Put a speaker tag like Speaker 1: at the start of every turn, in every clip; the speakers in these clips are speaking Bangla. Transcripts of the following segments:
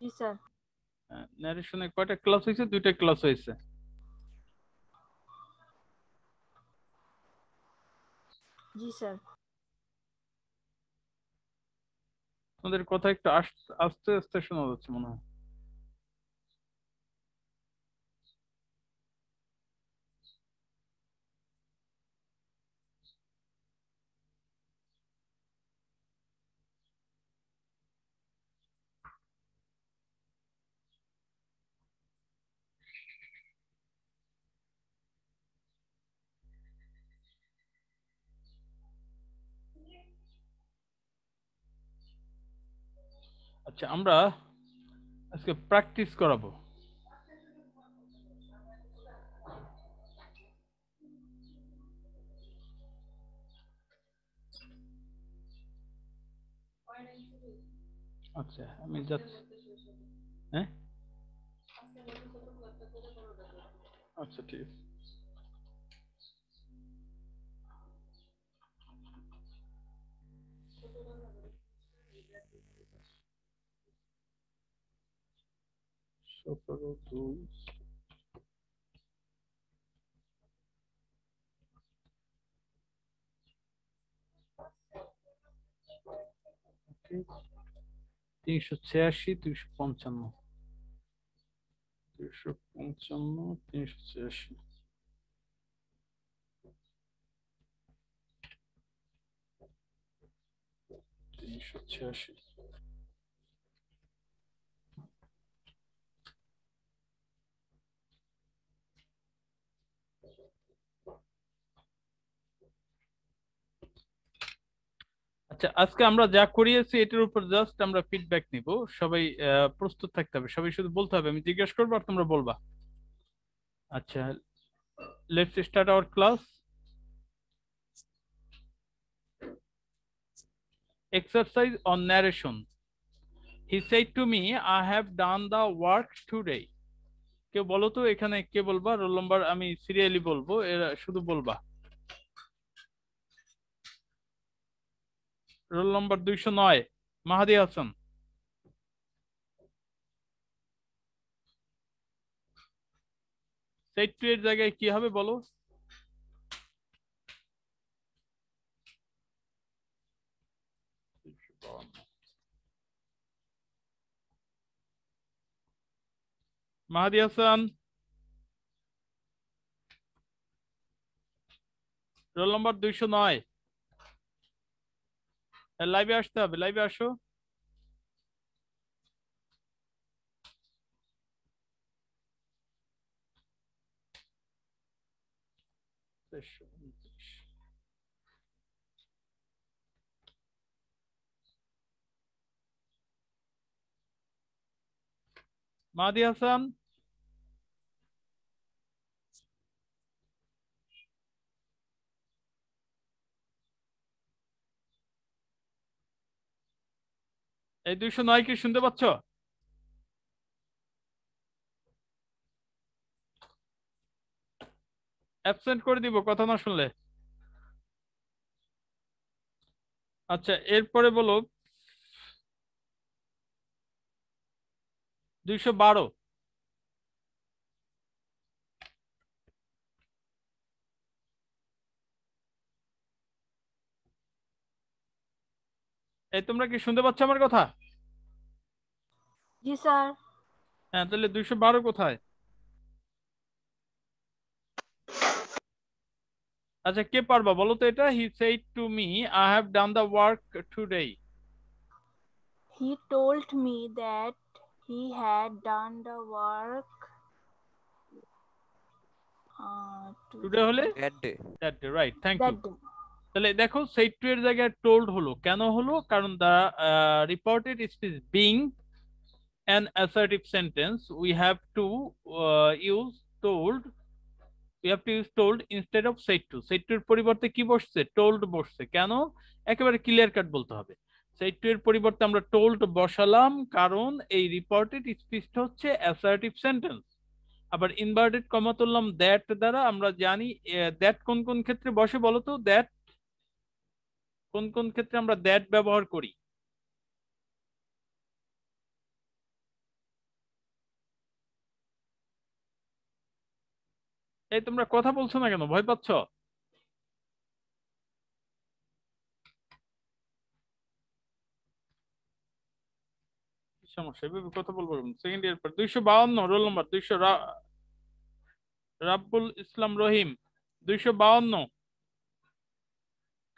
Speaker 1: জি স্যার।
Speaker 2: ন্যারেশনে কয়টা ক্লাস হয়েছে? দুইটা ক্লাস হয়েছে।
Speaker 1: জি স্যার।
Speaker 2: তোমাদের কথা একটু আস্তে আস্তে শোনা যাচ্ছে মনে হয়। আচ্ছা, আমরা আজকে প্র্যাকটিস করাবো। আচ্ছা, আমি যাচ্ছি। হ্যাঁ, আচ্ছা ঠিক আছে। সতেরো দুই তিনশো ছিয়াশি, 255, 255, 386, 386। আচ্ছা, আজকে আমরা যা করিয়েছি এটার উপর জাস্ট আমরা ফিডব্যাক নিব। সবাই প্রস্তুত থাকতে হবে, সবাই শুধু বলতে হবে, আমি জিজ্ঞেস করবো আর তোমরা বলবা। আচ্ছা, let's start our class. Exercise on narration. He said to me, I have done the work today. কেউ বলো তো এখানে কে বলবা? রোল নাম্বার আমি সিরিয়ালি বলবো, এরা শুধু বলবা। Roll number 209, Mahdi Hasan. Set to এর জায়গায় কি হবে বলো? মাহাদি হাসান, রোল নাম্বার 209। লাইভে আসতে হবে, লাইভে আসো। মাহাদি হাসান, এই 209 কি শুনতে পাচ্ছ? অ্যাবসেন্ট করে দিব কথা না শুনলে। আচ্ছা, এরপরে বলো 212। এই তোমরা কি শুনতে পাচ্ছ আমার কথা?
Speaker 1: জি স্যার।
Speaker 2: হ্যাঁ, তাহলে 212 কোথায়? আচ্ছা, কে পারবা বলো তো এটা? হি said to me, I have done the work today.
Speaker 1: He told me that he had done the work
Speaker 2: today হলে
Speaker 3: that day.
Speaker 2: That day, right, thank you.
Speaker 1: that day.
Speaker 2: তাহলে দেখো said to এর জায়গায় told হলো, কেন হলো? কারণ the reported speech being an assertive sentence, we have to use told, we have to use told instead of said to. said to এর পরিবর্তে কি বসছে? told বসছে। কেন? একেবারে ক্লিয়ার কাট বলতে হবে। said to এর পরিবর্তে আমরা told বসালাম কারণ এই রিপোর্টেড স্পিচটা হচ্ছে অ্যাসার্টিভ সেন্টেন্স। আবার ইনভার্টেড কমা তুললাম দ্যাট দ্বারা। আমরা জানি দ্যাট কোন কোন ক্ষেত্রে বসে বলো তো? দ্যাট কোন কোন ক্ষেত্রে আমরা দ্যাট ব্যবহার করি? এই তোমরা কথা বলছো না কেন, ভয় পাচ্ছ? কি সমস্যা, এভাবে কথা বলবো? সেকেন্ড ইয়ার পর 252, রোল নাম্বার 200, রাব্বুল ইসলাম রহিম। 252,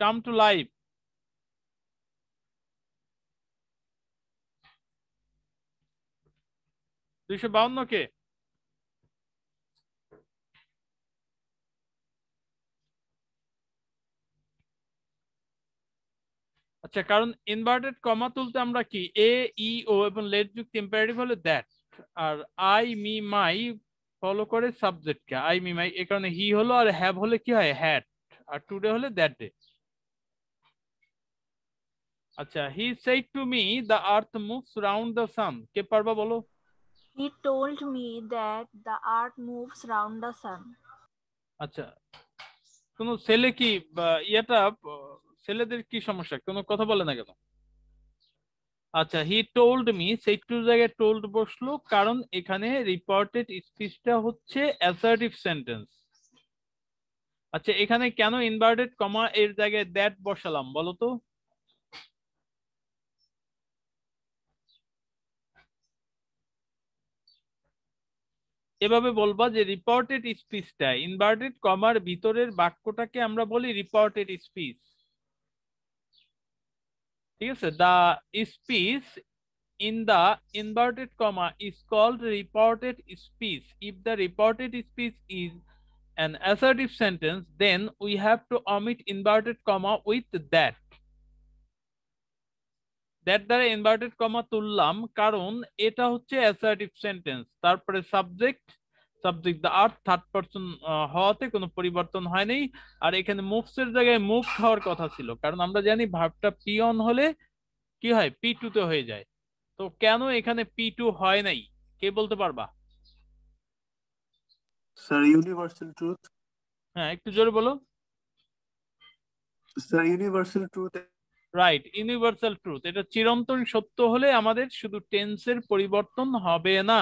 Speaker 2: কাম টু লাইফ। 252 কে? আচ্ছা, কারণ ইনভার্টেড কমা তুলতে আমরা কি এ, ই, ও এবং লেট যুক্ত ইম্পারেটিভ হলে দ্যাট, আর আই মি মাই ফলো করে সাবজেক্টকে, আই মি মাই, এ কারণে হি হলো, আর হ্যাভ হলে কি হয় হ্যাড, আর টুডে হলে দ্যাট ডে। আচ্ছা, he said to me the earth moves round the sun, কে পারবা বলো?
Speaker 1: He told me that the earth moves round the sun.
Speaker 2: আচ্ছা, কোন ছেলে কি ইয়েটা ছেলেদের কি সমস্যা, কোনো কথা বলে না কেন? আচ্ছা, হি টোল্ড মি, সেই টু জায়গায় টোল্ড বসলো কারণ এখানে রিপোর্টেড স্পিচটা হচ্ছে অ্যাসার্টিভ সেন্টেন্স। আচ্ছা, এখানে কেন ইনভার্টেড কমা এর জায়গায় দ্যাট বসালাম বলো তো? এভাবে বলবা যে রিপোর্টেড স্পিচটা, ইনভার্টেড কমার ভিতরের বাক্যটাকে আমরা বলি রিপোর্টেড স্পিচ। ঠিক আছে, দা speech in the inverted comma is called reported speech. If the reported speech is an assertive sentence, then we have to omit inverted comma with that. That দ্বারা ইনভার্টেড কমা তুললাম কারণ এটা হচ্ছে অ্যাসার্টিভ সেন্টেন্স। তারপরে সাবজেক্ট, সাবজেক্ট দা আর্থ থার্ড পারসন হওয়াতে কোনো পরিবর্তন হয়নি। আর এখানে মুভস এর জায়গায় মুভ হওয়ার কথা ছিল, কারণ আমরা জানি ভার্বটা পি অন হলে কি হয়, পি টু তে হয়ে যায়। তো কেন এখানে পি টু হয় নাই, কে বলতে পারবা?
Speaker 3: Sir, universal truth.
Speaker 2: হ্যাঁ, একটু জোরে বলো।
Speaker 3: Sir, universal truth.
Speaker 2: Right, universal truth, এটা চিরন্তন সত্য হলে আমাদের শুধু টেন্সের পরিবর্তন হবে না।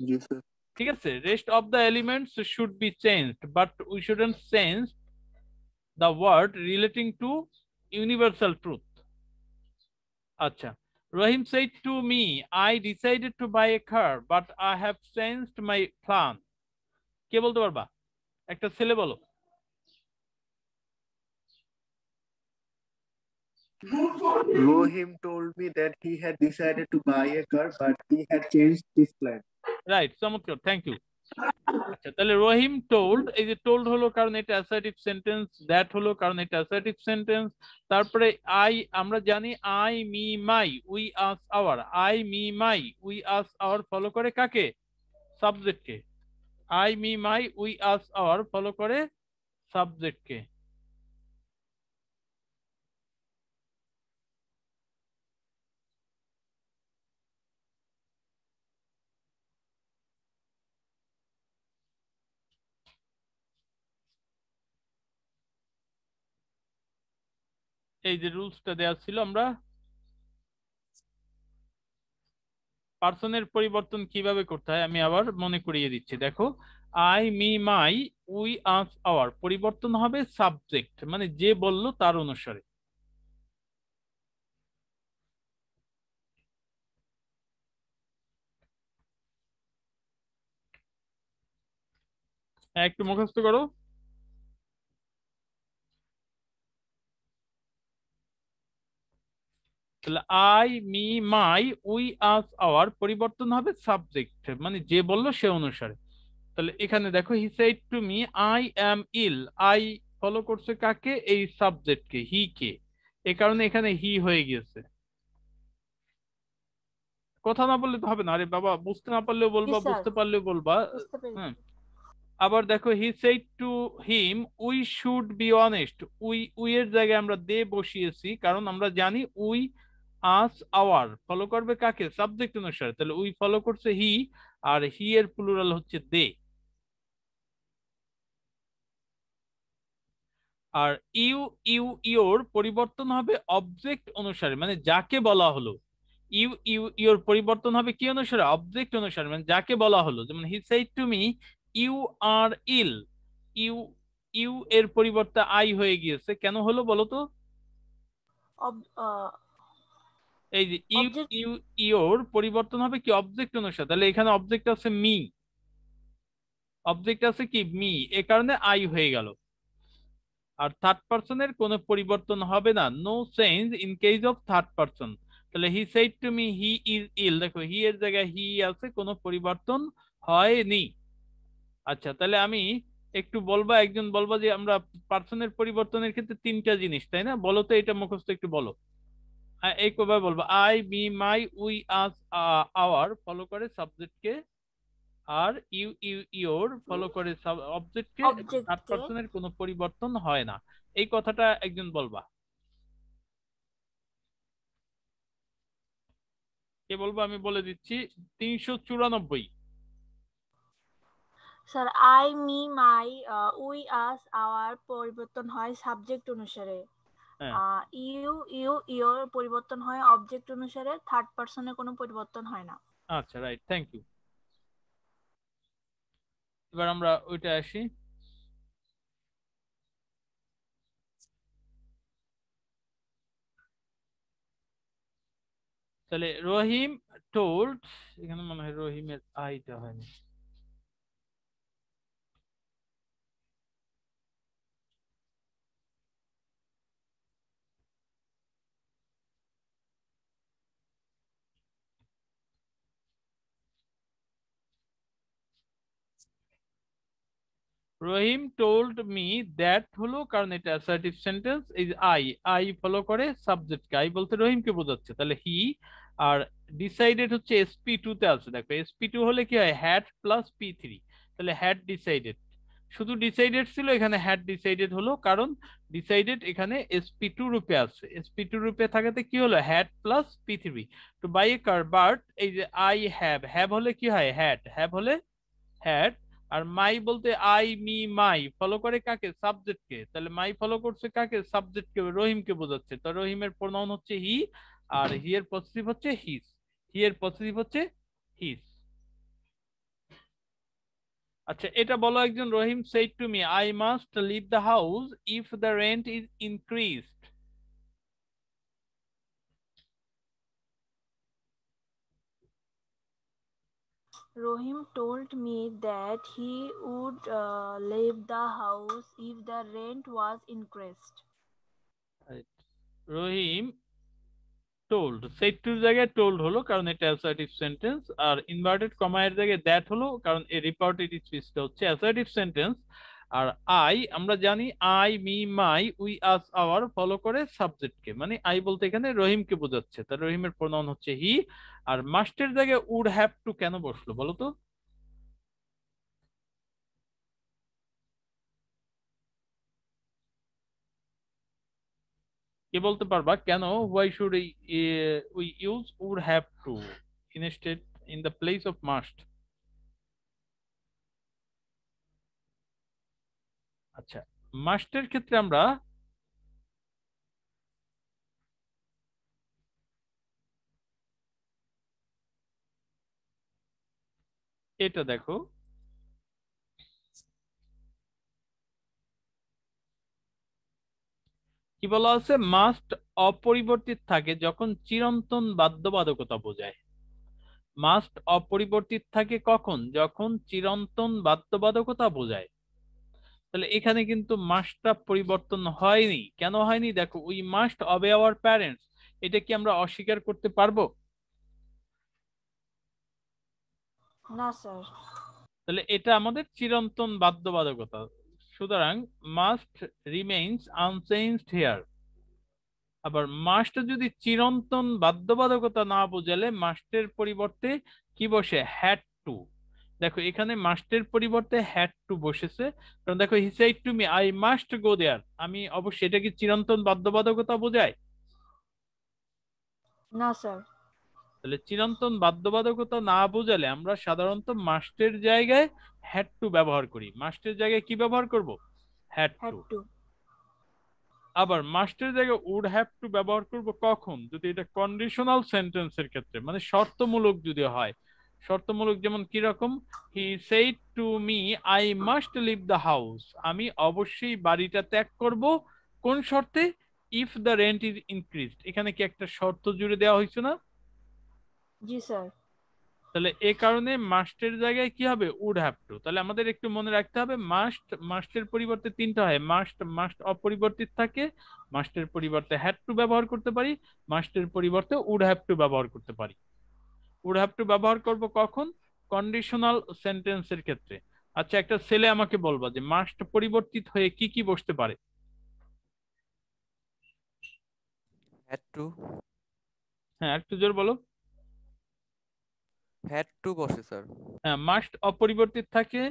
Speaker 3: Yes, sir.
Speaker 2: ঠিক আছে, rest of the elements should be changed, but we shouldn't change the word relating to universal truth. আচ্ছা, Rahim said to me, I decided to buy a car, but I have changed my plan. কে বলতে পারবা? একটা ছেলে বলো।
Speaker 3: Rohim told me that he had decided to buy a car, but he had changed his plan.
Speaker 2: Right, চমৎকার, থ্যাংক ইউ। আচ্ছা, তাহলে রহিম টোল্ড, এই যে টোল্ড হলো কারণ এটা অ্যাসার্টিভ সেন্টেন্স, দ্যাট হলো কারণ এটা অ্যাসার্টিভ সেন্টেন্স, তারপরে আই, আমরা জানি I me my we us our, I me my we us our follow করে কাকে? সাবজেক্টকে। I me my we us our follow করে সাবজেক্টকে। এই যে রুলসটা দেওয়া ছিল, আমরা পার্সনের পরিবর্তন কিভাবে করতে হয় আমি আবার মনে করিয়ে দিচ্ছি। দেখো, I me my we us hour পরিবর্তন হবে সাবজেক্ট, মানে যে বললো তার অনুসারে। হ্যাঁ, একটু মুখস্থ করো। তাহলে I me my we us hour পরিবর্তন হবে সাবজেক্ট, মানে যে বললো সে অনুসারে। তাহলে এখানে দেখো, he said to me I am ill, I follow করছে কাকে? এই সাবজেক্টকে, হি কে, এ কারণে এখানে হি হয়ে গিয়েছে। কথা না বললে তো হবে না, আরে বাবা, বুঝতে না পারলেও
Speaker 1: জি
Speaker 2: বলবা,
Speaker 1: স্যার,
Speaker 2: বুঝতে পারলেও বলবা।
Speaker 1: বুঝতে
Speaker 2: হ্যাঁ,
Speaker 1: পেরেছি।
Speaker 2: আবার দেখো, he said to him we should be honest, we এর জায়গায় আমরা দে বসিয়েছি কারণ আমরা জানি উই আস আওয়ার ফলো করবে কাকে? সাবজেক্ট অনুসারে। তাহলে উই ফলো করছে হি, আর হি এর প্লুরাল হচ্ছে দে। আর ইউ, ইউর পরিবর্তন হবে অবজেক্ট অনুসারে, মানে যাকে বলা হলো। ইউর পরিবর্তন হবে কি অনুসারে? অবজেক্ট অনুসারে, মানে যাকে বলা হলো। যেমন he said to me you are ill, you you এর পরিবর্তে আই হয়ে গিয়েছে, কেন হলো বলো তো? এই যে ইউ
Speaker 1: অবজেক্ট
Speaker 2: ইউ ইওর পরিবর্তন হবে কি অবজেক্ট অনুসারে, তাহলে এখানে অবজেক্ট আছে মি, অবজেক্ট আছে কি মি, এ কারণে আই হয়ে গেল। আর থার্ড পারসনের কোনো পরিবর্তন হবে না, no change in case of third person. তাহলে he said to me he is ill, দেখো হি এর জায়গায় হি আছে, কোনো পরিবর্তন হয়নি। আচ্ছা, তাহলে আমি একটু বলবা, একজন বলবা যে আমরা পার্সনের পরিবর্তনের ক্ষেত্রে তিনটা জিনিস, তাই না? বলো তো, এটা মুখস্থ একটু বলো। এই কবে বলবো, I me my we us our follow করে সাবজেক্টকে, আর ইউ ইউ ইওর ফলো করে অবজেক্টকে, এবং থার্ড
Speaker 1: অবজেক্টকে
Speaker 2: পারসনের কোনো পরিবর্তন হয় না। এই কথাটা একজন বলবা, কে বলবো? আমি বলে দিচ্ছি, 394।
Speaker 1: Sir I me my we us hour পরিবর্তন হয় সাবজেক্ট অনুসারে,
Speaker 2: হ্যাঁ,
Speaker 1: ইউ ইউ ইওর পরিবর্তন হয় অবজেক্ট অনুসারে, থার্ড পারসনের কোনো পরিবর্তন হয় না।
Speaker 2: আচ্ছা, রাইট, থ্যাংক ইউ। এবার আমরা ওইটা আসি। তাহলে রহিম টোল্ড, এখানে মনে হয় রহিমের আইটা হয়নি। রহিম টোল্ড মি দ্যাট হলো, কারণ এটা অ্যাসার্টিভ সেন্টেন্স, এই আই, আই ফলো করে সাবজেক্টকে, আই বলতে রহিমকে বোঝাচ্ছে, তাহলে হি। আর ডিসাইডেড হচ্ছে এসপি টু তে আছে, দেখো এসপি টু হলে কি হয়, হ্যাড প্লাস পি থ্রি, তাহলে হ্যাড ডিসাইডেড, শুধু ডিসাইডেড ছিল, এখানে হ্যাড ডিসাইডেড হলো, কারণ ডিসাইডেড এখানে এসপি টু রূপে আছে, এসপি টু রূপে থাকাতে কি হলো, হ্যাড প্লাস পি থ্রি। তো বাই এ কার, বাট এই যে আই হ্যাভ, হ্যাভ হলে কি হয় হ্যাড, হ্যাভ হলে হ্যাড। আর মাই বলতে আই মি মাই ফলো করে কাকে, সাবজেক্টকে, তাহলে মাই ফলো করছে কাকে, সাবজেক্টকে, রহিমকে বোঝাচ্ছে, তো রহিমের প্রোনাউন হচ্ছে হি, আর হি এর পজিটিভ হচ্ছে হিজ, হি এর পজিটিভ হচ্ছে হিজ। আচ্ছা, এটা বলো একজন, Rahim said to me I must leave the house if the rent is increased.
Speaker 1: Rohim told me that he would leave the house if the rent was increased.
Speaker 2: Rahim told, said টুর জায়গায় টোল্ড হলো, কারণ এটা অ্যাসার্টিভ সেন্টেন্স, আর ইনভার্টেড কমা এর জায়গায় দ্যাট হলো, কারণ এই রিপার্টেড স্পিচটা হচ্ছে অ্যাসার্টিভ সেন্টেন্স। আর আই, আমরা জানি I me my we us our follow করে সাবজেক্টকে, মানে আই বলতে এখানে রহিমকে বোঝাচ্ছে, তার রহিমের প্রোনাউন হচ্ছে হি। আর মাস্টের জায়গায় উড হ্যাভ টু কেন বসলো বলো তো? কে বলতে পারবা কেন, why should we use would have to instead, in the place of must? আচ্ছা, মাস্টের ক্ষেত্রে আমরা, এটা দেখো কি বলা আছে, মাস্ট অপরিবর্তিত থাকে যখন চিরন্তন বাধ্যবাধকতা বোঝায়। মাস্ট অপরিবর্তিত থাকে কখন, যখন চিরন্তন বাধ্যবাধকতা বোঝায়। তাহলে এখানে কিন্তু মাস্টটা পরিবর্তন হয়নি, কেন হয়নি দেখো, উই মাস্ট অবে আওয়ার প্যারেন্টস, এটা কি আমরা অস্বীকার করতে পারবো?
Speaker 1: না স্যার।
Speaker 2: তাহলে এটা আমাদের চিরন্তন বাধ্যবাধকতা, সুতরাং মাস্ট রিমেইনস আনচেঞ্জড হিয়ার। আবার মাস্ট যদি চিরন্তন বাধ্যবাধকতা না বোঝালে মাস্টের পরিবর্তে কি বসে, হ্যাড টু। দেখো এখানে মাস্টের পরিবর্তে হ্যাড টু বসেছে, কারণ দেখো he said to me I must go there, আমি অবশ্যই, এটা কি চিরন্তন বাধ্যবাধকতা বোঝায়?
Speaker 1: না স্যার।
Speaker 2: তাহলে চিরন্তন বাধ্যবাধকতা না বোঝালে আমরা সাধারণত মাস্টের জায়গায় হ্যাড টু ব্যবহার করি, মাস্টের জায়গায় কি ব্যবহার করব, হ্যাড
Speaker 1: হ্যাড
Speaker 2: টু।
Speaker 1: টু।
Speaker 2: আবার মাস্টের জায়গায় উড হ্যাভ টু ব্যবহার করব কখন, যদি এটা কন্ডিশনাল সেন্টেন্সের ক্ষেত্রে, মানে শর্তমূলক যদি হয়, শর্তমূলক যেমন কি রকম, he said to me I must leave the house, আমি অবশ্যই বাড়িটা ত্যাগ করব, কোন শর্তে, if the rent is increased, এখানে কি একটা শর্ত জুড়ে দেওয়া হয়েছে না?
Speaker 1: জি স্যার।
Speaker 2: তাহলে এ কারণে মাস্টের জায়গায় কি হবে, উড হ্যাভ টু। তাহলে আমাদের একটু মনে রাখতে হবে, মাস্ট, মাস্টের পরিবর্তে তিনটা হয়, মাস্ট, মাস্ট অপরিবর্তিত থাকে, মাস্টের পরিবর্তে হ্যাড টু ব্যবহার করতে পারি, মাস্টের পরিবর্তে উড হ্যাভ টু ব্যবহার করতে পারি। উড হ্যাভ টু ব্যবহার করব কখন, কন্ডিশনাল সেন্টেন্সের ক্ষেত্রে। আচ্ছা, একটা ছেলে আমাকে বলবা যে মাস্ট পরিবর্তিত হয়ে কি কি বসতে পারে?
Speaker 4: had to
Speaker 2: হ্যাঁ, একটু জোর বলো।
Speaker 4: had to বসে স্যার।
Speaker 2: হ্যাঁ, মাস্ট অপরিবর্তিত থাকে,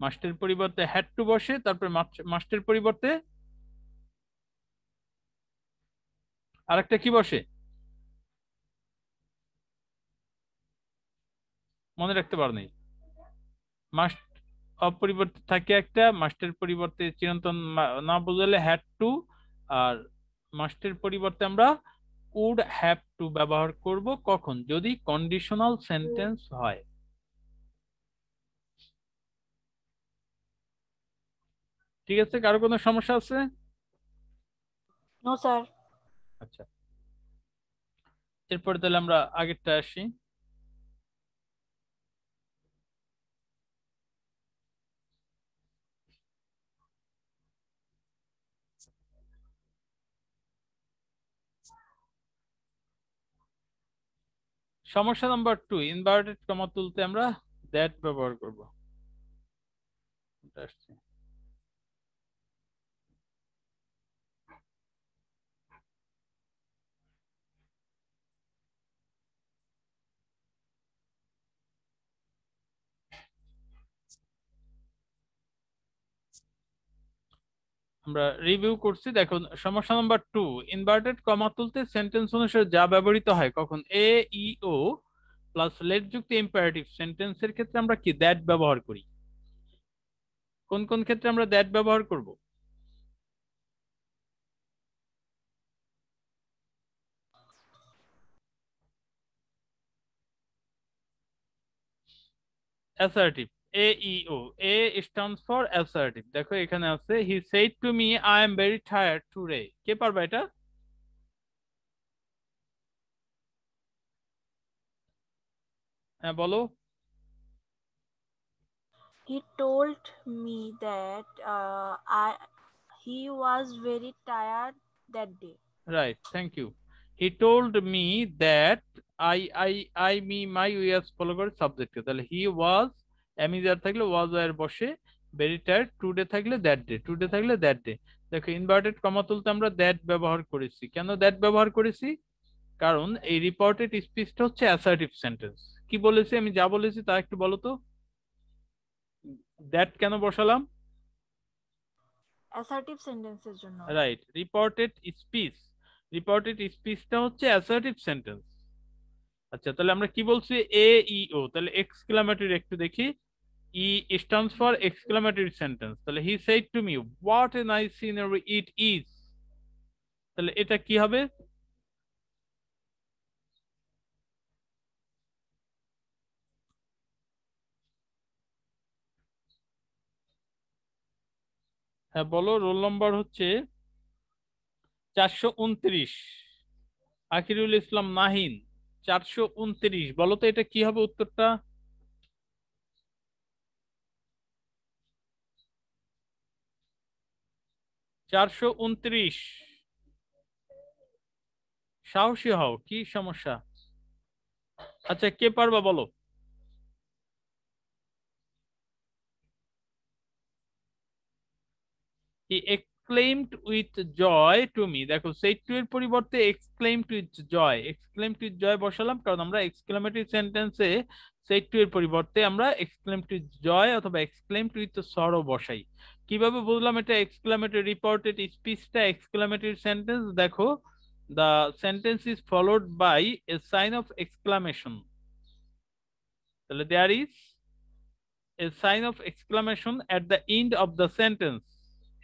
Speaker 2: মাস্টের পরিবর্তে হ্যাড টু বসে, তারপর মাস্টের পরিবর্তে আরেকটা কি বসে, মনে রাখতে পারো নাই? মাস্ট অপরিবর্তিত থাকে একটা, মাস্টের পরিবর্তে চিরন্তন না বোঝালে হ্যাড টু, আর মাস্টের পরিবর্তে আমরা উড হ্যাভ টু ব্যবহার করব কখন, যদি কন্ডিশনাল সেন্টেন্স হয়। ঠিক আছে, কারো কোনো সমস্যা আছে?
Speaker 1: No sir.
Speaker 2: আচ্ছা, এরপরে তাহলে আমরা আগেরটা আসি। সমস্যা নাম্বার 2, ইনভার্টেড কমা তুলতে আমরা দ্যাট ব্যবহার করব। এটা আসছে। আমরা রিভিউ করছি, দেখুন সমস্যা নাম্বার 2, ইনভার্টেড কমা তুলতে সেন্টেন্স অনুসারে যা ব্যবহৃত হয় কখন, এ ই ও প্লাস লেট যুক্ত ইম্পারেটিভ সেন্টেন্সের ক্ষেত্রে আমরা কি দ্যাট ব্যবহার করি। কোন কোন ক্ষেত্রে আমরা দ্যাট ব্যবহার করব? Assertive, A E O, A stands for assertive. দেখো এখানে আছে, he said to me I am very tired today, কে পারবে এটা? হ্যাঁ বলো।
Speaker 1: He told me that he was very tired that day.
Speaker 2: Right, thank you. He told me that me, my, we as follow করে সাবজেক্টে, তাহলে he was, আমি যার থাকলে was এর বসে, very tired, today থাকলে that day, today থাকলে that day। দেখো ইনভার্টেড কমা তুলতে আমরা that ব্যবহার করেছি, কেন that ব্যবহার করেছি, কারণ এই রিপোর্টেড স্পিচটা হচ্ছে অ্যাসার্টিভ সেন্টেন্স। কি বলেছি আমি, যা বলেছি তা একটু বলো তো, that কেন বসালাম?
Speaker 1: Assertive sentences জন্য।
Speaker 2: রাইট, রিপোর্টেড স্পিচ, রিপোর্টেড স্পিচটা হচ্ছে অ্যাসার্টিভ সেন্টেন্স। আচ্ছা, তাহলে আমরা কি বলছি, এ ই ও, তাহলে এক্সক্লামেটরি একটু দেখি, ই স্ট্যান্ডস ফর এক্সক্লামেটরি সেন্টেন্স, তাহলে he said to me what a nice scenery it is, তাহলে এটা কি হবে, হ্যাঁ বলো, রোল নাম্বার হচ্ছে 429, আকিরুল ইসলাম নাহিন, 429, বলো তো এটা কি হবে উত্তরটা? 429, সাহসী হও, কি সমস্যা? আচ্ছা, কে পারবা বলো। He exclaimed with joy to me, দেখো said to এর পরিবর্তে exclaimed with joy, exclaimed with joy বসালাম কারণ আমরা এক্সক্লেমেটরি সেন্টেন্সে said to এর পরিবর্তে আমরা exclaimed with joy অথবা exclaimed with sorrow বসাই। কিভাবে বুঝলাম এটা এক্সক্লেমেটরি, রিপোর্টেড স্পিচটা এক্সক্লেমেটরি সেন্টেন্স, দেখো the sentence is followed by a sign of exclamation, তাহলে there is a sign of exclamation at the end of the sentence।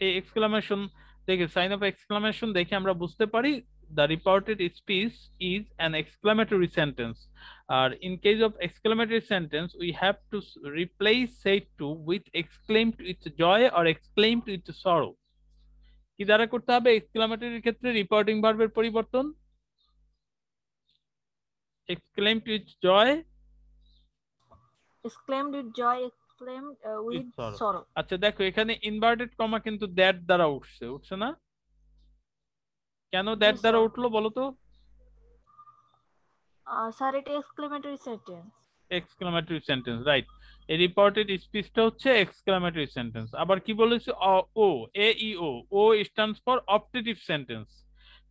Speaker 2: এই এক্সক্লামেশন দেখে, সাইন অফ এক্সক্লামেশন দেখে আমরা বুঝতে পারি the reported speech is an exclamatory sentence. In case of exclamatory sentence, we have to replace said to with exclaimed with joy or exclaimed with sorrow. কি দ্বারা করতে হবে এক্সক্লামেটরির ক্ষেত্রে রিপোর্টিং ভার্বের পরিবর্তন? exclaimed with joy,
Speaker 1: exclaimed with joy, exclaimed with sorrow.
Speaker 2: আচ্ছা দেখো এখানে ইনভার্টেড কমা কিন্তু দ্যাট দ্বারা উঠছে না? কেন দ্যাট দ্বারা উঠলো বলো তো?
Speaker 1: স্যার এটা exclamatory sentence.
Speaker 2: Exclamatory sentence, right. এই রিপোর্টেড স্পিচটা হচ্ছে এক্সক্লেমেটরি সেন্টেন্স। আবার কি বলেছে? ও এ E O stands for optative sentence.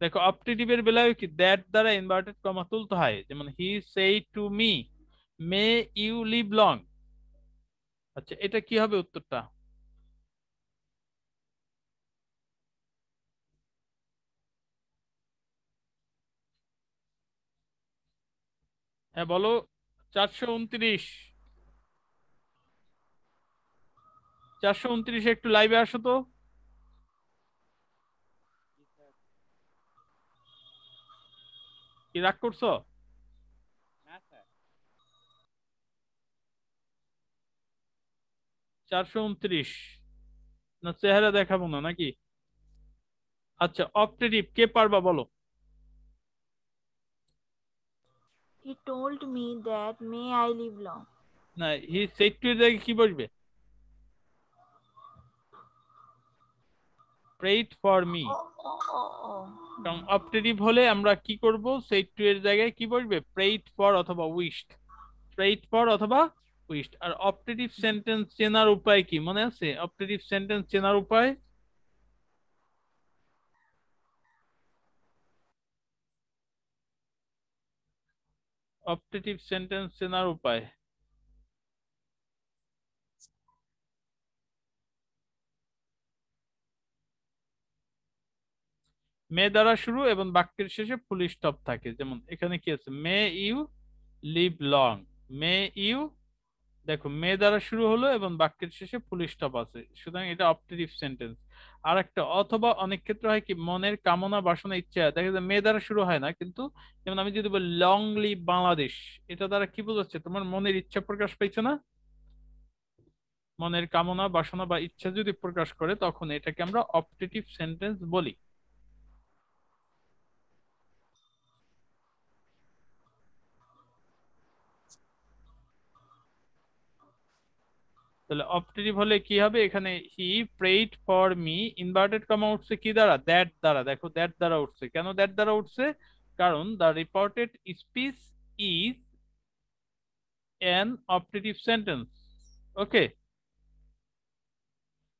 Speaker 2: দেখো অপটেটিভের বেলায় কি দ্যাট দ্বারা ইনভার্টেড কমা তুলতে হয়, যেমন he said to me may you live long. আচ্ছা এটা কি হবে উত্তরটা? হ্যাঁ বলো। 429 429 একটু লাইভে আসো তো। কি রাগ করছো? 429 না চেহারা দেখাবো না নাকি? আচ্ছা অপটেটিভ কে পারবা বলো?
Speaker 1: He told me that may I live long.
Speaker 2: না হি সেড টু এর জায়গায় কি বসবে? prayed for me। কারণ অপটেটিভ হলে আমরা কি করব? সেড টু এর জায়গায় কি বসবে? prayed for অথবা wished, prayed for অথবা wished। আর অপটেটিভ সেন্টেন্স চেনার উপায় কি মনে আছে? অপটেটিভ সেন্টেন্স চেনার উপায় অপটেটিভ সেন্টেন্স চেনার উপায় মে দ্বারা শুরু এবং বাক্যের শেষে ফুল স্টপ থাকে। যেমন এখানে কি আছে? May you live long, may you, দেখো মে দ্বারা শুরু হলো এবং বাক্যের শেষে ফুল স্টপ আছে, সুতরাং এটা অপটেটিভ সেন্টেন্স। আর একটা অথবা অনেক ক্ষেত্রে হয় কি মনের কামনা বাসনা ইচ্ছা, দেখা যায় মে দ্বারা শুরু হয় না কিন্তু, যেমন আমি যদি বলি লং লিভ বাংলাদেশ, এটা দ্বারা কি বোঝাচ্ছে? তোমার মনের ইচ্ছা প্রকাশ পাইছে না? মনের কামনা বাসনা বা ইচ্ছা যদি প্রকাশ করে তখন এটাকে আমরা অপটেটিভ সেন্টেন্স বলি। তাহলে অপটেটিভ হলে কি হবে? এখানে হি প্রেইড ফর মি, ইনভার্টেড কমা উঠছে কি দ্বারা? দ্যাট দ্বারা। দেখো দ্যাট দ্বারা উঠছে, কেন দ্যাট দ্বারা উঠছে? কারণ the reported speech is an optative sentence. Okay.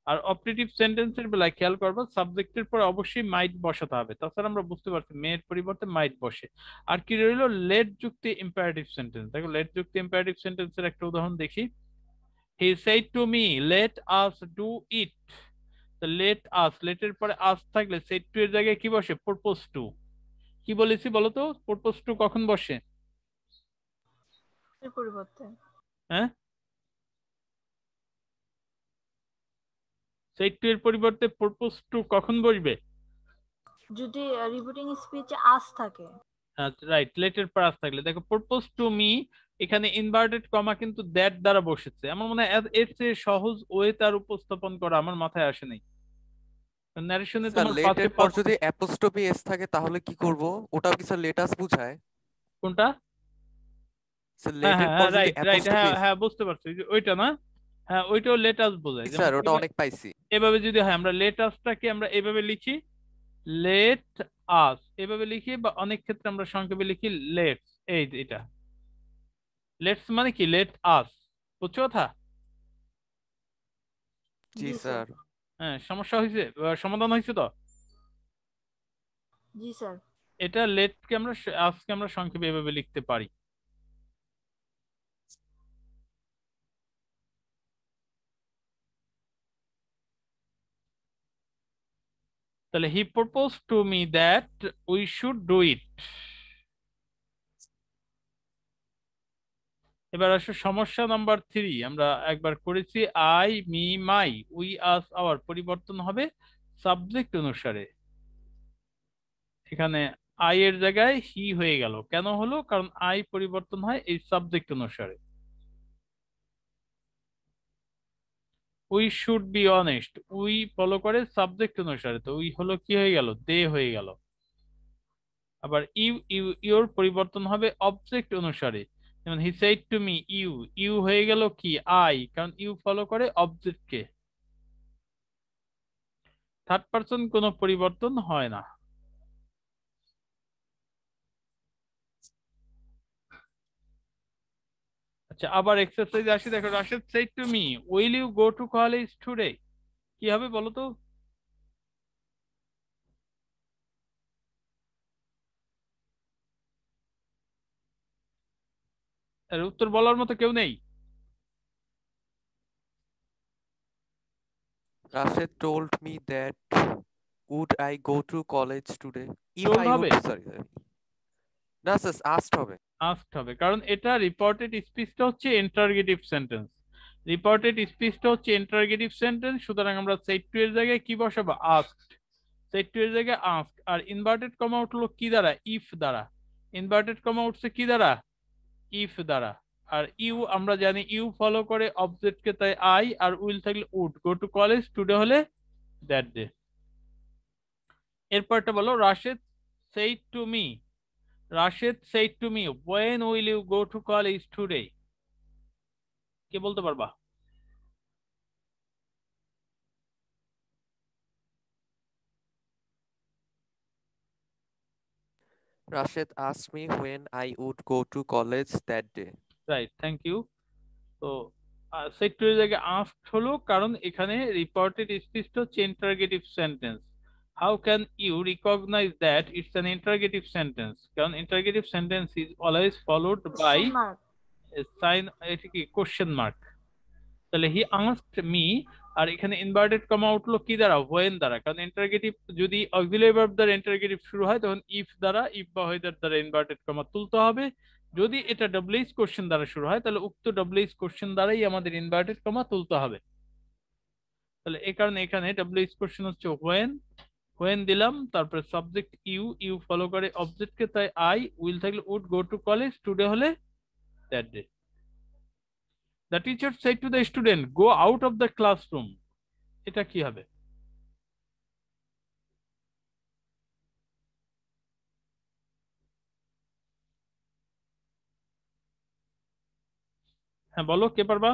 Speaker 2: আর অপটেটিভ সেন্টেন্সের বেলায় খেয়াল করবো সাবজেক্টের পর অবশ্যই মাইট বসাতে হবে, তাছাড়া আমরা বুঝতে পারছি মেয়ের পরিবর্তে মাইট বসে। আর কি রইল? লেট যুক্ত ইম্পারেটিভ সেন্টেন্স। দেখো লেট যুক্ত ইম্পারেটিভ সেন্টেন্সের একটা উদাহরণ দেখি। He said to me, let us do it. তো let us, let এর পরে us থাকলে said to এর জায়গায় কি বসে? purpose to। কি বলেছি বলো তো? purpose to কখন বসে?
Speaker 1: এর পরিবর্তে।
Speaker 2: হ্যাঁ said to এর পরিবর্তে purpose to কখন বসবে?
Speaker 1: যদি রিপোর্টিং স্পিচে আস থাকে।
Speaker 2: আচ্ছা রাইট, let এর পর us থাকলে। দেখো purpose to me এখানে ইনভার্টেড কমা কিন্তু দ্যাট দ্বারা বসেছে। আমার মনে হয় এর চেয়ে সহজ ওয়ে তার উপস্থাপন করা আমার মাথায় আসে নাই। ন্যারেশনে
Speaker 4: স্যার
Speaker 2: তোমার
Speaker 4: লেট এর পর যদি অ্যাপোস্ট্রফি এস থাকে তাহলে কি করব? ওটাও কি স্যার লেটাস বোঝায়?
Speaker 2: কোনটা?
Speaker 4: স্যার
Speaker 2: হ্যাঁ
Speaker 4: লেট এর
Speaker 2: হ্যাঁ
Speaker 4: পর
Speaker 2: হ্যাঁ
Speaker 4: যদি
Speaker 2: রাইট রাইট,
Speaker 4: অ্যাপোস্ট্রফি
Speaker 2: হ্যাঁ
Speaker 4: এস,
Speaker 2: হ্যাঁ বুঝতে পারছি, ওইটা না? হ্যাঁ ওইটাও লেটাস বোঝায়। যেমন
Speaker 4: স্যার ওটা অনেক পাইছি।
Speaker 2: এভাবে যদি হয় আমরা লেটাসটাকে আমরা এভাবে লিখি লেট আস, এভাবে লিখি, বা অনেক ক্ষেত্রে আমরা সংক্ষেপে লিখি লেটস। এই যে এটা লেটস মানে কি? Let us. বুঝছো কথা?
Speaker 4: জি স্যার।
Speaker 2: হ্যাঁ সমস্যা হয়েছে, সমাধান হয়েছে তো?
Speaker 1: জি স্যার।
Speaker 2: এটা লেটকে আমরা আজকে আমরা সংক্ষেপে এভাবে লিখতে পারি। তাহলে হি propose to me that we should do it. এবার আসো সমস্যা নাম্বার 3, আমরা একবার করেছি I me my we us hour, পরিবর্তন হবে সাবজেক্ট অনুসারে। এখানে আই এর জায়গায় হি হয়ে গেল, কেন হলো? কারণ আই পরিবর্তন হয় এই সাবজেক্ট অনুসারে। We should be honest, we follow করে সাবজেক্ট অনুসারে, তো উই হলো কি হয়ে গেল? দে হয়ে গেল। আবার ইউর পরিবর্তন হবে অবজেক্ট অনুসারে, যেমন he said to me you, you হয়ে গেল কি? আই, কারণ ইউ ফলো করে অবজেক্টকে। থার্ড পারসন কোনো পরিবর্তন হয় না। আচ্ছা, আবার এক্সারসাইজ আসি, দেখো Rashed said to me will you go to college today, কি হবে বলো তো? এর উত্তর বলার মতো কেউ নেই?
Speaker 4: Rashid told me that would I go to college today? If
Speaker 2: told
Speaker 4: I
Speaker 2: হবে?
Speaker 4: would, sorry. না স্যার asked হবে।
Speaker 2: আস্কড হবে, কারণ এটা রিপোর্টেড স্পিচটা হচ্ছে ইন্টারগেটিভ সেন্টেন্স। রিপোর্টেড স্পিচটা হচ্ছে ইন্টারগেটিভ সেন্টেন্স, সুতরাং আমরা সেড টু এর জায়গায় কি বসাবো? আস্কড। সেড টু এর জায়গায় আস্ক, আর ইনভার্টেড কমা উঠলো কি দ্বারা? ইফ দ্বারা। ইনভার্টেড কমা উঠছে কি দ্বারা? ইফ দ্বারা। আর ইউ আমরা জানি ইউ ফলো করে অবজেক্টকে, তাই আই, আর উইল থাকলে would, go to college today হলে দ্যাট ডে। এরপরটা বলো, Rashed said to me, Rashed said to me when will you go to college today, কে বলতে পারবা?
Speaker 4: Rashid asked me when I would go to college that day.
Speaker 2: Right, thank you. তো সেট টু এর জায়গায় আস্কড হলো, কারণ এখানে রিপোর্টেড স্পিচটা হচ্ছে interrogative sentence. How can you recognise that it's an interrogative sentence? কারণ interrogative sentence is always followed by
Speaker 1: Question mark.
Speaker 2: Sign, এটা কি কোশ্চেন মার্ক। তাহলে হি আস্কড মি, আর এখানে ইনভার্টেড কমা উঠলো কি দ্বারা? হোয়েন দ্বারা, কারণ ইন্টারগেটিভ যদি অক্সিলারি ভার্ব দ্বারা ইন্টারগেটিভ শুরু হয় তখন ইফ দ্বারা, ইফ বা হোয়েদার দ্বারা ইনভার্টেড কমা তুলতে হবে। যদি এটা ডব্লিউএইচ কোশ্চেন দ্বারা শুরু হয় তাহলে উক্ত ডব্লিউএইচ কোশ্চেন দ্বারাই আমাদের ইনভার্টেড কমা তুলতে হবে। তাহলে এই কারণে এখানে ডব্লিউএইচ কোশ্চেন হচ্ছে হোয়েন, হোয়েন দিলাম, তারপরে সাবজেক্ট ইউ, ইউ ফলো করে অবজেক্টকে, তাই আই, উইল থাকলে would, go to college today হলে that day. The teacher said to the student go out of the classroom, এটা কি হবে? হ্যাঁ বলো, কে পারবা?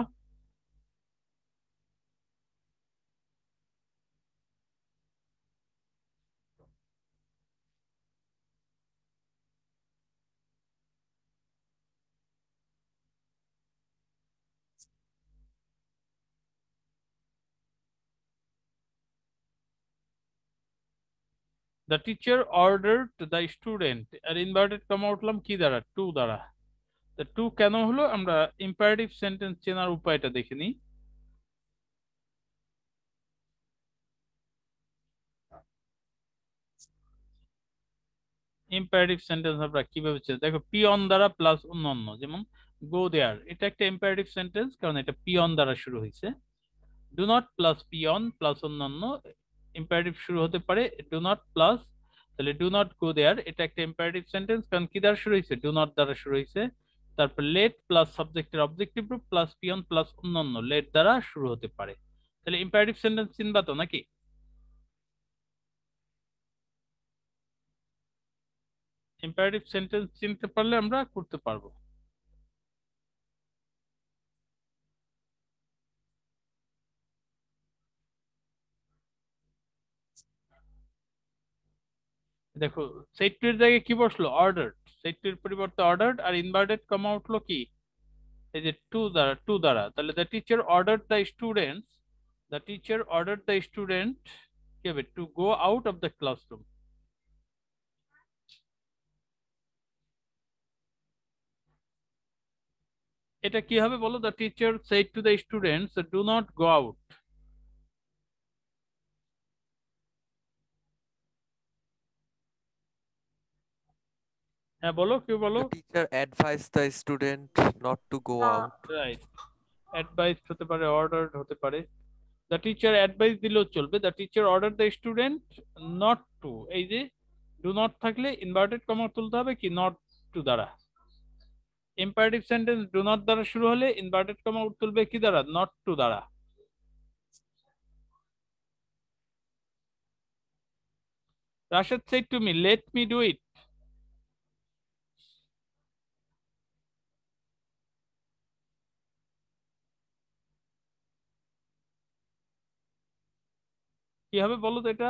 Speaker 2: The teacher ordered the student, আর ইনভার্টেড কমা উঠলাম কি দ্বারা? টু দ্বারা। তা টু কেন হলো? আমরা ইম্পারেটিভ সেন্টেন্স চেনার উপায়টা দেখে নিই। ইম্পারেটিভ সেন্টেন্স আমরা কিভাবে চেন, দেখো পি অন দ্বারা প্লাস অন্যান্য, যেমন গো দেয়ার, এটা একটা ইম্পারেটিভ সেন্টেন্স কারণ এটা পি অন দ্বারা শুরু হয়েছে। Do not plus P on plus অন্যান্য, ইম্পারেটিভ শুরু হতে পারে ডু নট প্লাস, তাহলে ডু নট গো দেয়ার, এটা একটা ইম্পারেটিভ সেন্টেন্স কারণ কি দ্বারা শুরু হয়েছে? ডু নট দ্বারা শুরু হয়েছে। তারপর লেট প্লাস সাবজেক্টের অবজেক্টিভ রূপ প্লাস পি অন প্লাস অন্যান্য, লেট দ্বারা শুরু হতে পারে। তাহলে ইম্পারেটিভ সেন্টেন্স চিনবা তো নাকি? ইম্পারেটিভ সেন্টেন্স চিনতে পারলে আমরা করতে পারবো। দেখো সেট টু এর জায়গায় কি বসলো? অর্ডার। সেট টু এর পরিবর্তে অর্ডার, আর ইনভার্টেড কমা উঠলো কি? এই যে টু দ্বারা, টু দ্বারা। তাহলে the teacher order the students, the teacher order the student কি হবে? To go out of the classroom. এটা কি হবে বলো? The teacher said to the students do not go out. হ্যাঁ বলো, কেউ বলো।
Speaker 4: The teacher advised the student not to go
Speaker 1: Uh,
Speaker 4: out.
Speaker 2: Right, advice হতে পারে, অর্ডার হতে পারে। দ্য টিচার অ্যাডভাইস দিলেও চলবে। The teacher order the student not to, এই যে ডু নট থাকলে ইনভার্টেড কমা তুলতে হবে কি নট টু দ্বারা। ইম্পারেটিভ সেন্টেন্স ডু নট দ্বারা শুরু হলে ইনভার্টেড কমা তুলবে কি দ্বারা নট টু দ্বারা। Rashid said to me, let me do it. কি হবে বলো তো এটা?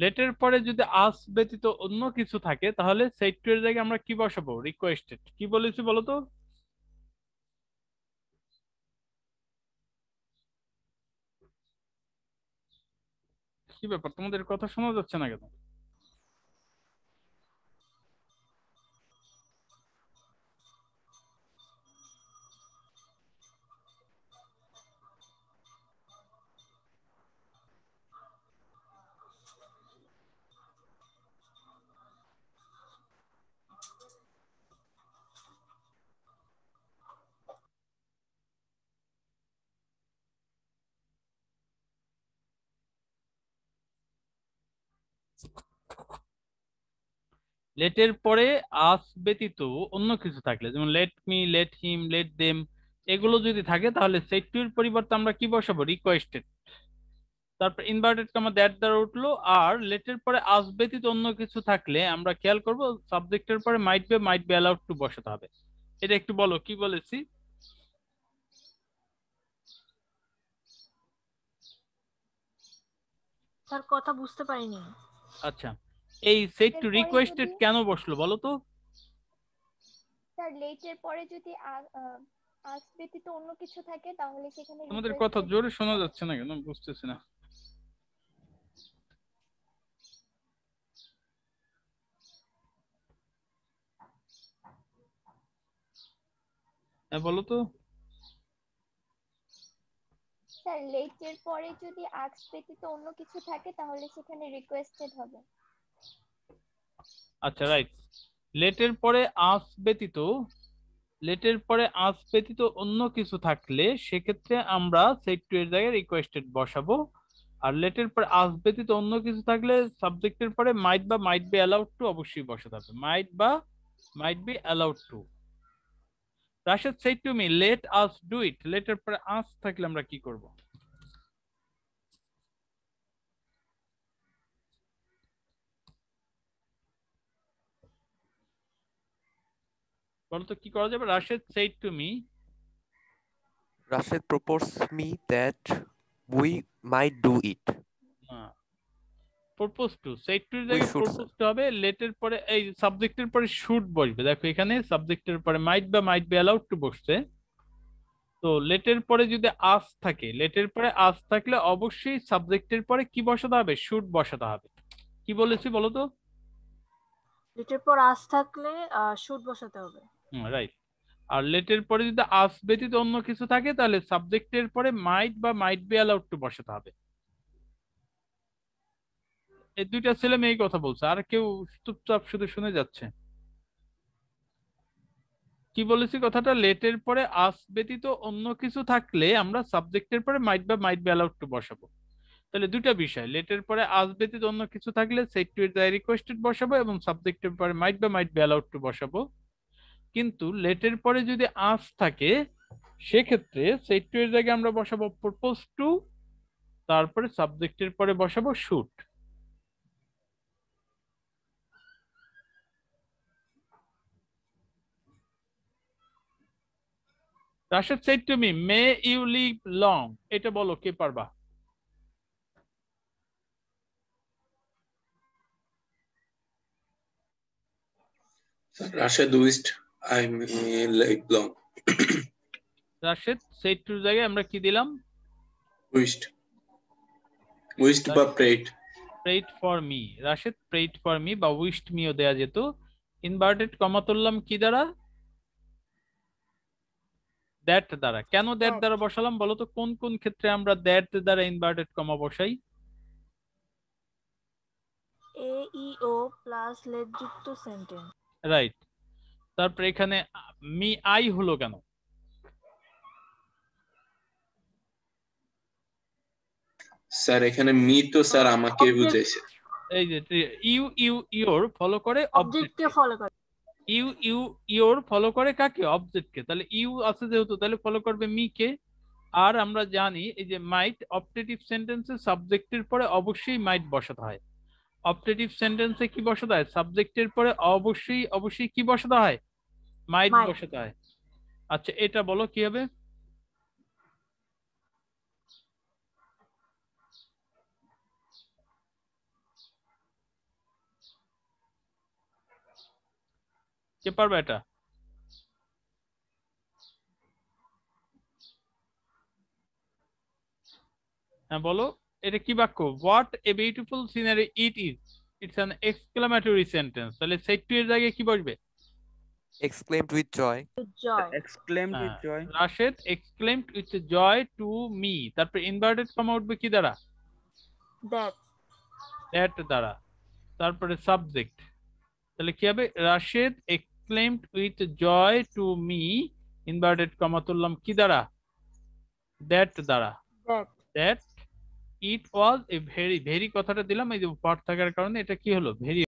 Speaker 2: লেটের পরে যদি আস ব্যতীত অন্য কিছু থাকে তাহলে সেট টু এর জায়গায় আমরা কি বসাবো রিকোয়েস্টেড। কি বলেছি বলো তো? কি ব্যাপার তোমাদের কথা শোনা যাচ্ছে না কেন? লেটের পরে আস ব্যতীত অন্য কিছু থাকলে যেমন let me, let him, let them, এগুলো যদি থাকে তাহলে সেট টু এর পরিবর্তে আমরা কি বসাবো রিকোয়েস্টেড। তারপর ইনভার্টেড কমা দ্যাট দ্বারা উঠলো। আর লেটের পরে আস ব্যতীত অন্য কিছু থাকলে আমরা খেয়াল করব সাবজেক্টের পরে মাইট বি অ্যালাউড টু বসাতে হবে। এটা একটু বলো কি বলেছি?
Speaker 1: স্যার কথা বুঝতে পারিনি।
Speaker 2: আচ্ছা, এই সেট টু
Speaker 5: এরপরে
Speaker 2: রিকোয়েস্টেড
Speaker 5: যদি
Speaker 2: কেন বসলো বলো তো?
Speaker 5: স্যার লেটের পরে যদি আজ ব্যতীত অন্য কিছু থাকে তাহলে সেখানে
Speaker 2: তোমাদের কথা
Speaker 5: রিকোয়েস্টেড
Speaker 2: জোরে শোনা
Speaker 5: হবে।
Speaker 2: যাচ্ছে না কেন বুঝতেছি না। হ্যাঁ বলো তো।
Speaker 5: স্যার লেটের পরে যদি আজ ব্যতীত অন্য কিছু থাকে তাহলে সেখানে রিকোয়েস্টেড হবে।
Speaker 2: আচ্ছা রাইট। লেটের পরে আস ব্যতীত অন্য কিছু থাকলে সেক্ষেত্রে আমরা সেট টু এর জায়গায় রিকোয়েস্টেড বসাবো। আর লেটের পরে আস ব্যতীত অন্য কিছু থাকলে সাবজেক্টের পরে মাইট বি অ্যালাউড টু অবশ্যই বসাতে হবে। Might be allowed to. Rashed said to me let us do it, লেটের পরে আস থাকলে আমরা কি করব? বলতো কি করা যাবে? Rashed said to me,
Speaker 4: Rashid proposed me that we might do it.
Speaker 2: Propose to, set to এর
Speaker 4: We
Speaker 2: জায়গায়
Speaker 4: should, sir.
Speaker 2: প্রপোজ টু হবে। লেটের পরে এই সাবজেক্টের পরে শুড বসবে। দেখো এখানে সাবজেক্টের পরে মাইট বি অ্যালাউড টু বসছে। তো লেটের পরে যদি আস থাকে, লেটের পরে আস থাকলে অবশ্যই সাবজেক্টের পরে কি বসাতে হবে শুড বসাতে হবে। কি বলেছি বলো তো?
Speaker 1: লেটের পর আস থাকলে শুড বসাতে হবে।
Speaker 2: রাইট। আর লেটের পরে যদি আস ব্যতীত অন্য কিছু থাকে তাহলে সাবজেক্টের পরে মাইট বি অ্যালাউড টু বসাতে হবে। এই দুইটা ছেলে মেয়ে কথা বলছে, আর কেউ চুপচাপ শুধু শুনে যাচ্ছে। কি বলেছি কথাটা? লেটের পরে আস ব্যতীত অন্য কিছু থাকলে আমরা সাবজেক্টের পরে মাইট বি অ্যালাউড টু বসাবো। তাহলে দুটা বিষয়, লেটের পরে আস ব্যতীত অন্য কিছু থাকলে সেট টু এর জায়গায় রিকোয়েস্টেড বসাবো এবং সাবজেক্টের পরে মাইট বি অ্যালাউড টু বসাবো। কিন্তু লেটের পরে যদি আস থাকে সেক্ষেত্রে সেট টু এর জায়গায় আমরা বসাবো প্রপোজ টু, তারপরে সাবজেক্টের পরে বসাবো should. Rashed said to me may you live long, এটা বলো কে পারবা?
Speaker 6: Rashid wished I may live long.
Speaker 2: Rashed said to জায়গায় আমরা কি দিলাম?
Speaker 6: Wished বা prayed.
Speaker 2: prayed for me, Rashed prayed for me বা wished me ও দেয়া যেত। ইনভার্টেড কমা তুললাম কি দ্বারা? দ্যাট দ্বারা। কেন দ্যাট দ্বারা বসালাম বলো তো? কোন কোন ক্ষেত্রে আমরা দ্যাট দ্বারা ইনভার্টেড কমা বসাই?
Speaker 1: AEO প্লাস লেট যুক্ত সেন্টেন্স।
Speaker 2: রাইট। তারপর এখানে মি আই হলো কেন?
Speaker 6: স্যার এখানে মি তো স্যার আমাকে
Speaker 1: Object-
Speaker 6: বুঝাইছে।
Speaker 2: এই যে ইউর ফলো করে
Speaker 1: অবজেক্টকে ফলো করে।
Speaker 2: ইউর ফলো করে কাকে? অবজেক্টকে। তাহলে ইউ আছে যেহেতু তাহলে ফলো করবে মি কে। আর আমরা জানি এই যে মাইট অপটেটিভ সেন্টেন্সে সাবজেক্টের পরে অবশ্যই মাইট বসাতে হয়। অপটেটিভ সেন্টেন্সে কি বসাতে হয়? সাবজেক্টের পরে অবশ্যই কি বসাতে হয়? মাইট
Speaker 1: Might.
Speaker 2: বসাতে হয়। আচ্ছা এটা বলো কি হবে? কে পারবে এটা? হ্যাঁ বলো, এটা কি বাক্য? What a beautiful scenery it is. It's an exclamatory sentence. তাহলে সেট টু এর জায়গায় কি বসবে?
Speaker 4: exclaimed with joy.
Speaker 1: Joy.
Speaker 7: exclaimed with joy.
Speaker 2: Rashed exclaimed with joy to me. তারপর ইনভার্টেড কমা উঠবে কি দ্বারা?
Speaker 1: That.
Speaker 2: দ্যাট দ্বারা। তারপরে সাবজেক্ট। তাহলে কি হবে? Rashed exclaimed with joy to me, inverted comma তুললাম কি দ্বারা? দ্যাট দ্বারা।
Speaker 1: That.
Speaker 2: That it was a very, very কথাটা দিলাম এই যে পার্ট থাকার কারণে এটা কি হলো? ভেরি